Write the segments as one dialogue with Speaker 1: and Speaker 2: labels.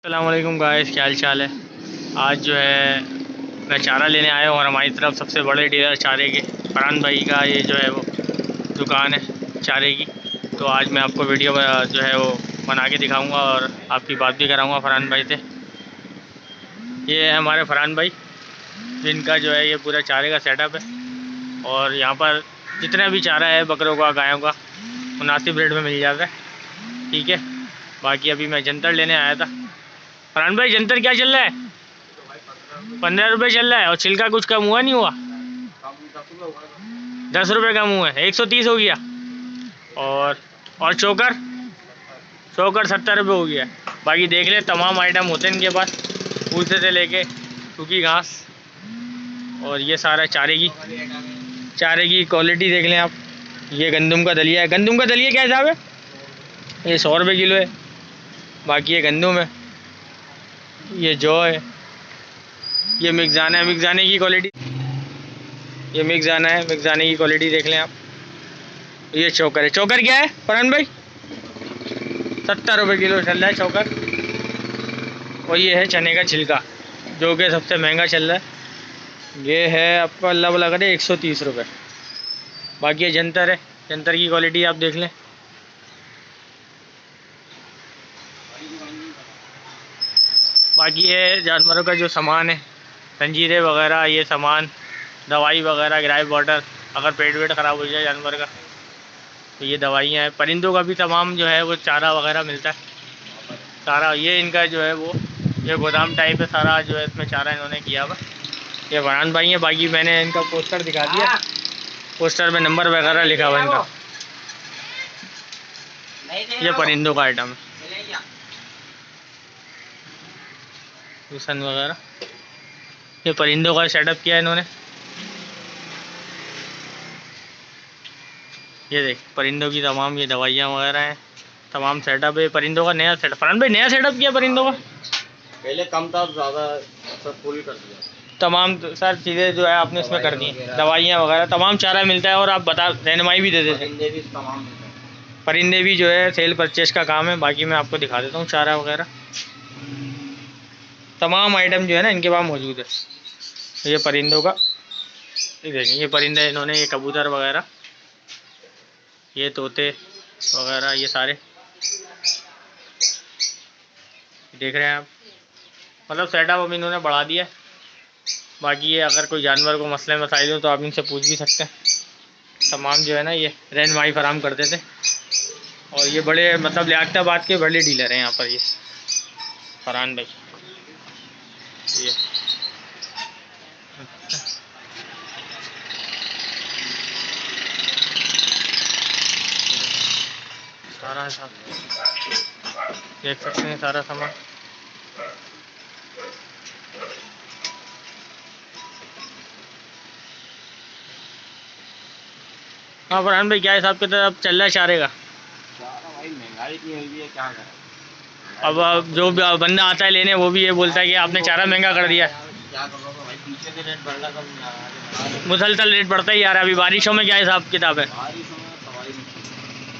Speaker 1: अस्सलाम वालेकुम गाइस, क्या हाल चाल है। आज जो है मैं चारा लेने आया हूँ और हमारी तरफ सबसे बड़े डीलर चारे के फरहान भाई का ये जो है वो दुकान है चारे की। तो आज मैं आपको वीडियो जो है वो बना के दिखाऊंगा और आपकी बात भी कराऊंगा फरहान भाई से। ये है हमारे फरहान भाई जिनका जो है ये पूरा चारे का सेटअप है और यहाँ पर जितना भी चारा है बकरों का गायों का मुनासिब रेट में मिल जाता है। ठीक है, बाकी अभी मैं जंतर लेने आया था। फरहान भाई जंतर क्या चल रहा है? 15 रुपये चल रहा है और छिलका कुछ कम हुआ नहीं हुआ? 10 रुपये कम हुआ है, 130 हो गया। और चोकर चोकर 70 रुपये हो गया। बाकी देख ले तमाम आइटम होते हैं इनके पास, भूसे से लेके सूखी घास। और ये सारा चारे की क्वालिटी देख लें आप। ये गंदम का दलिया है। गंदम का दलिया क्या हिसाब है? ये 100 रुपये किलो है। बाकी ये गंदम है, ये जौ है, ये मिक्साना है। मिक्साने की क्वालिटी, ये मिक्साने की क्वालिटी देख लें आप। ये चोकर है। चोकर क्या है फरहान भाई? 70 रुपये किलो चल रहा है चोकर। और ये है चने का छिलका जो कि सबसे महंगा चल रहा है। ये है आपका अल्लाह भला करे 130 रुपये। बाकी ये जंतर है, जंतर की क्वालिटी आप देख लें। बाकी ये जानवरों का जो सामान है, जंजीरें वगैरह, ये सामान, दवाई वगैरह, ग्राइप वाटर, अगर पेट वेट ख़राब हो जाए जानवर का तो ये दवाइयाँ हैं। परिंदों का भी तमाम जो है वो चारा वगैरह मिलता है सारा। ये इनका जो है वो ये गोदाम टाइप है सारा, जो है इसमें चारा इन्होंने किया हुआ। ये फरहान भाई है। बाकी मैंने इनका पोस्टर दिखा दिया, पोस्टर में नंबर वगैरह लिखा हुआ इनका। ये परिंदों का आइटम है, सन वगैरह। ये परिंदों का सेटअप किया है इन्होंने। ये देख परिंदों की तमाम ये दवाइयाँ वगैरह हैं, तमाम सेटअप है परिंदों का। नया सेटअप फरहान भाई, नया सेटअप किया परिंदों का।
Speaker 2: पहले कम था, ज़्यादा सब फुल कर दिया।
Speaker 1: तमाम सर चीज़ें जो है आपने इसमें कर दी, दवाइयाँ वगैरह तमाम चारा मिलता है। और आप बता रहनुमाई भी दे देते हैं। परिंदे भी जो है सेल परचेज का काम है। बाकी मैं आपको दिखा देता हूँ चारा वगैरह, तमाम आइटम जो है ना इनके पास मौजूद है। ये परिंदों का, ये देखें, ये परिंदे इन्होंने, ये कबूतर वगैरह, ये तोते वगैरह, ये सारे देख रहे हैं आप। मतलब सेटअप अभी इन्होंने बढ़ा दिया है। बाकी ये अगर कोई जानवर को मसले मसाइल हो तो आप इनसे पूछ भी सकते हैं। तमाम जो है ना ये रहनुमाई फराहम करते थे। और ये बड़े मतलब लियाकताबाद के बड़े डीलर हैं यहाँ पर, ये फरहान भाई। ये सारा देख सकते हैं सारा सामान। हाँ फरहान भाई, क्या हिसाब किताब चल रहा है चारे का?
Speaker 2: भाई महंगाई इतनी हुई है, क्या करें।
Speaker 1: अब जो बंदा आता है लेने वो भी ये बोलता है कि आपने चारा महंगा कर दिया।
Speaker 2: क्या करोगे भाई, पीछे से रेट बढ़ रहा, कम नहीं आ रहा।
Speaker 1: मुसलसल रेट बढ़ता ही आ रहा है। अभी बारिशों में क्या हिसाब किताब है?
Speaker 2: बारिशों में सवारी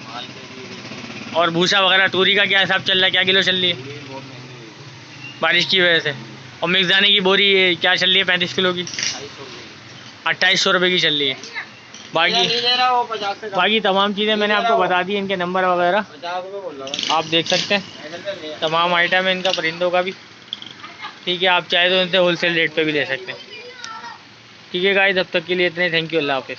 Speaker 2: माल के लिए
Speaker 1: और भूसा वगैरह तूरी का क्या हिसाब चल रहा है, क्या किलो चल रही है
Speaker 2: बहुत महंगी हुई
Speaker 1: बारिश की वजह से? और मिक्स दाने की बोरी क्या चल रही है 35 किलो की? 2800 रुपये की चल रही है। बाकी तमाम चीज़ें मैंने आपको बता दी, इनके नंबर वगैरह
Speaker 2: 50 रुपये बोल रहा
Speaker 1: आप देख सकते हैं। तमाम आइटम है इनका, परिंदों का भी। ठीक है, आप चाहे तो इनसे होलसेल रेट पे भी ले सकते हैं। ठीक है गाइस, अब तक के लिए इतने। थैंक यू, अल्लाह हाफिज़।